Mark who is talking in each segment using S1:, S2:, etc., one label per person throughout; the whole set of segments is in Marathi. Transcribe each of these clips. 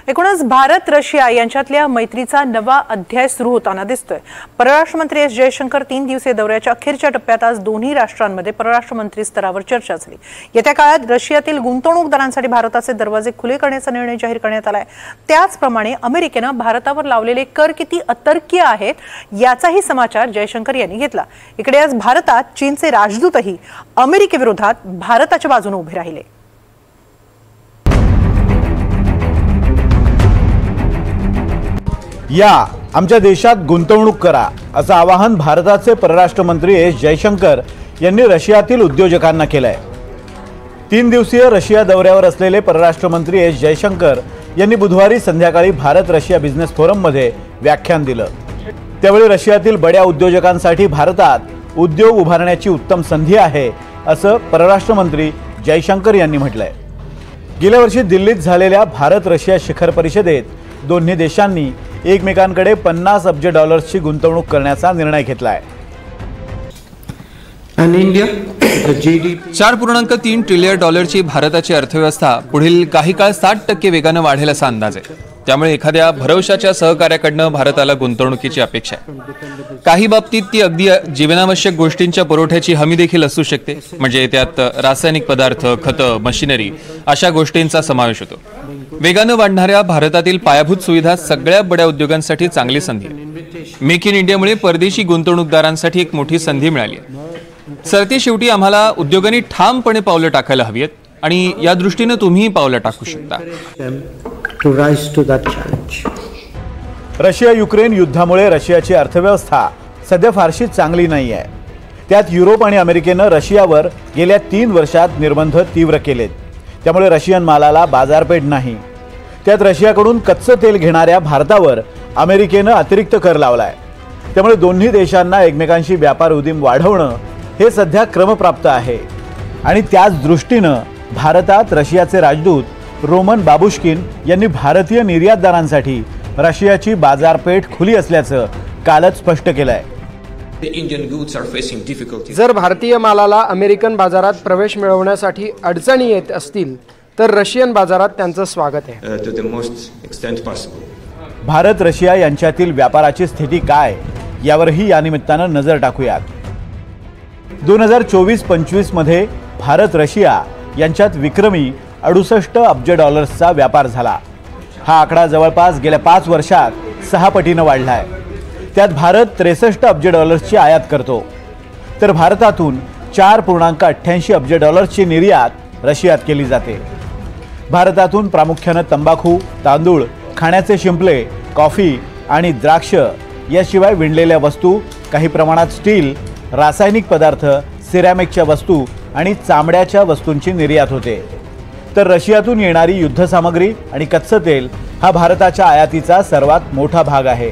S1: एकूणच भारत रशिया यांच्यातल्या मैत्रीचा नवा अध्याय सुरू होताना दिसतोय। परराष्ट्र मंत्री एस जयशंकर 3 दिवसीय दौऱ्याच्या अखेरच्या टप्प्यात आज दोन्ही राष्ट्रांमध्ये परराष्ट्र मंत्री स्तरावर चर्चा झाली। येत्या काळात रशियातील गुंतवणूकदारांसाठी भारताचे दरवाजे खुले करण्याचा निर्णय जाहीर करण्यात आलाय। त्याचप्रमाणे अमेरिकेनं भारतावर लावलेले कर किती अतर्क्य आहेत याचाही समाचार जयशंकर यांनी घेतला। इकडे आज भारतात चीनचे राजदूतही अमेरिकेविरोधात भारताच्या बाजूने उभे राहिले।
S2: या आमच्या देशात गुंतवणूक करा असं आवाहन भारताचे परराष्ट्र मंत्री एस जयशंकर यांनी रशियातील उद्योजकांना केलंय। 3 दिवसीय रशिया दौऱ्यावर असलेले परराष्ट्र मंत्री एस जयशंकर यांनी बुधवारी संध्याकाळी भारत रशिया बिझनेस फोरममध्ये व्याख्यान दिलं। त्यावेळी रशियातील बड्या उद्योजकांसाठी भारतात उद्योग उभारण्याची उत्तम संधी आहे असं परराष्ट्र मंत्री जयशंकर यांनी म्हटलंय। गेल्या वर्षी दिल्लीत झालेल्या भारत रशिया शिखर परिषदेत दोन्ही देशांनी एकमेकांकडे 50 अब्ज डॉलर्सची गुंतवणूक करण्याचा निर्णय घेतलाय।
S3: 4.3 ट्रिलियन डॉलरची भारताची अर्थव्यवस्था पुढील काही काळ 60% वेगाने वाढेल असा अंदाज आहे। त्यामुळे एखाद्या भरवशाच्या सहकार्याकडून भारताला गुंतवणुकीची अपेक्षा आहे। काही बाबतीत ती अगदी जीवनावश्यक गोष्टींच्या पुरवठ्याची हमी देखील असू शकते, म्हणजे त्यात रासायनिक पदार्थ, खतं, मशिनरी अशा गोष्टींचा समावेश होतो। वेगाने वाढणाऱ्या भारतातील पायाभूत सुविधा सगळ्या बड्या उद्योगांसाठी चांगली संधी आहे। मेक इन इंडियामुळे परदेशी गुंतवणूकदारांसाठी एक मोठी संधी मिळाली आहे। सरते शेवटी आम्हाला उद्योगांनी ठामपणे पावलं टाकायला हवीत आणि या दृष्टीने तुम्हीही पावलं टाकू शकता।
S2: रशिया युक्रेन युद्धामुळे रशियाची अर्थव्यवस्था सध्या फारशी चांगली नाही आहे। त्यात युरोप आणि अमेरिकेनं रशियावर गेल्या 3 वर्षात निर्बंध तीव्र केलेत। त्यामुळे रशियन मालाला बाजारपेठ नाही। त्यात रशियाकडून कच्चं तेल घेणाऱ्या भारतावर अमेरिकेनं अतिरिक्त कर लावलाय। त्यामुळे दोन्ही देशांना एकमेकांशी व्यापार उदीम वाढवणं हे सध्या क्रमप्राप्त आहे। आणि त्याच दृष्टीनं भारतात रशियाचे राजदूत रोमन बाबुश्किन यांनी भारतीय निर्यातदारांसाठी रशियाची बाजारपेठ खुली असल्याचं कालच स्पष्ट केलंय।
S4: जर भारतीय मालाला अमेरिकन बाजारात प्रवेश मिळवण्यासाठी अडचणी येत असतील तर रशियन बाजारात त्यांचं स्वागत आहे।
S2: भारत रशिया यांच्यातील व्यापाराची स्थिती काय यावरही या निमित्तानं नजर टाकूयात। 2024-25 मध्ये भारत रशिया यांच्यात विक्रमी 68 अब्ज डॉलर्सचा व्यापार झाला। हा आकडा जवळपास गेल्या 5 वर्षात 6 पटीनं वाढलाय। त्यात भारत 63 अब्ज डॉलर्सची आयात करतो, तर भारतातून 4.88 अब्ज डॉलर्सची निर्यात रशियात केली जाते। भारतातून प्रामुख्याने तंबाखू, तांदूळ, खाण्याचे शिंपले, कॉफी आणि द्राक्ष याशिवाय विणलेल्या वस्तू, काही प्रमाणात स्टील, रासायनिक पदार्थ, सिरॅमिकच्या वस्तू आणि चामड्याच्या वस्तूंची निर्यात होते। तर रशियातून येणारी युद्धसामग्री आणि कच्चं तेल हा भारताच्या आयातीचा सर्वात मोठा भाग आहे।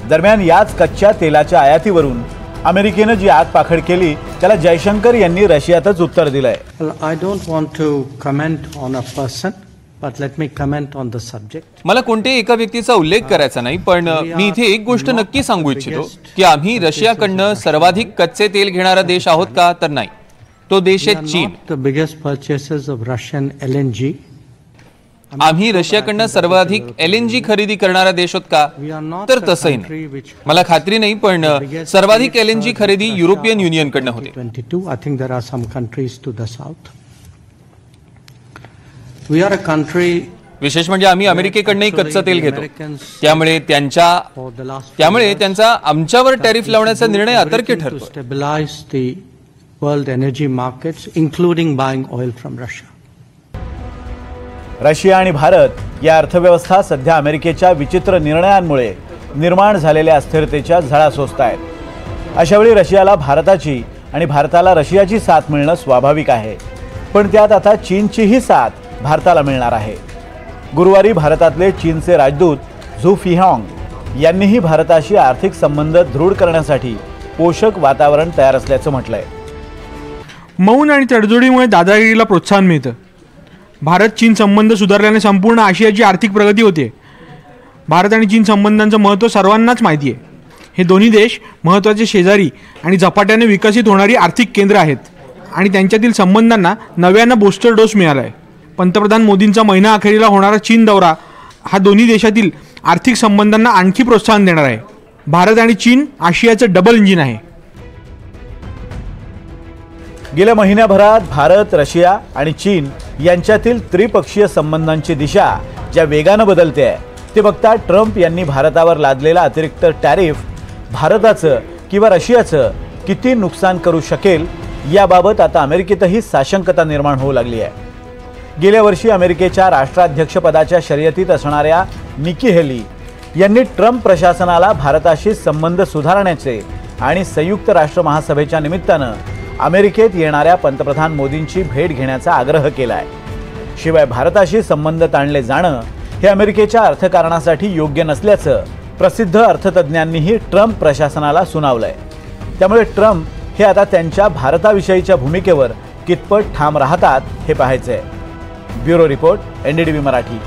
S2: दरम्यान याच कच्च्या तेलाच्या आयातीवरून अमेरिकेनं जी आगपाखड केली त्याला जयशंकर यांनी रशियातच उत्तर दिलंय।
S3: मला कोणत्याही एका व्यक्तीचा उल्लेख करायचा नाही, पण मी इथे एक गोष्ट नक्की सांगू इच्छितो की आम्ही रशियाकडनं सर्वाधिक कच्चे तेल घेणारा देश आहोत का, तर नाही। तो देश आहे चीन। आम्ही रशियाकडनं सर्वाधिक LNG खरेदी करणारा देश आहोत का, तर तसंही नाही। मला खात्री नाही, पण सर्वाधिक LNG खरेदी युरोपियन युनियनकडनं होते। विशेष म्हणजे आम्ही अमेरिकेकडनंही कच्चं तेल घेतो, त्यामुळे त्यांचा आमच्यावर टॅरिफ लावण्याचा निर्णय अतर्क्य ठरतो।
S2: रशिया आणि भारत या अर्थव्यवस्था सध्या अमेरिकेच्या विचित्र निर्णयांमुळे निर्माण झालेल्या अस्थिरतेच्या झळा सोसतायत। अशावेळी रशियाला भारताची आणि भारताला रशियाची साथ मिळणं स्वाभाविक आहे, पण त्यात आता चीनचीही साथ भारताला मिळणार आहे। गुरुवारी भारतातले चीनचे राजदूत झू फिहाँग यांनीही भारताशी आर्थिक संबंध दृढ करण्यासाठी पोषक वातावरण तयार असल्याचं म्हटलंय।
S5: मौन आणि तडजोडीमुळे दादागिरीला प्रोत्साहन मिळतं। भारत चीन संबंध सुधारल्याने संपूर्ण आशियाची आर्थिक प्रगती होते। भारत आणि चीन संबंधांचं महत्त्व सर्वांनाच माहिती आहे। हे दोन्ही देश महत्त्वाचे शेजारी आणि झपाट्याने विकसित होणारी आर्थिक केंद्र आहेत आणि त्यांच्यातील संबंधांना नव्यानं बूस्टर डोस मिळाला आहे। पंतप्रधान मोदींचा महिना अखेरीला होणारा चीन दौरा हा दोन्ही देशातील आर्थिक संबंधांना आणखी प्रोत्साहन देणार आहे. भारत आणि चीन आशियाचं डबल इंजिन आहे.
S2: गेल्या महिन्याभरात भारत, रशिया आणि चीन यांच्यातील त्रिपक्षीय संबंधांची दिशा ज्या वेगानं बदलते आहे ते बघता ट्रम्प यांनी भारतावर लादलेला अतिरिक्त टॅरिफ भारताचं किंवा रशियाचं किती नुकसान करू शकेल याबाबत आता अमेरिकेतही साशंकता निर्माण होऊ लागली आहे. गेल्या वर्षी अमेरिकेच्या राष्ट्राध्यक्षपदाच्या शर्यतीत असणाऱ्या निकी हेली यांनी ट्रम्प प्रशासनाला भारताशी संबंध सुधारण्याचे आणि संयुक्त राष्ट्र महासभेच्या निमित्तानं अमेरिकेत येणाऱ्या पंतप्रधान मोदींची भेट घेण्याचा आग्रह केला आहे. शिवाय भारताशी संबंध ताणले जाणं हे अमेरिकेच्या अर्थकारणासाठी योग्य नसल्याचं प्रसिद्ध अर्थतज्ज्ञांनीही ट्रम्प प्रशासनाला सुनावलंय. त्यामुळे ट्रम्प हे आता त्यांच्या भारताविषयीच्या भूमिकेवर कितपत ठाम राहतात हे पाहायचंय. Bureau report, NDTV Marathi.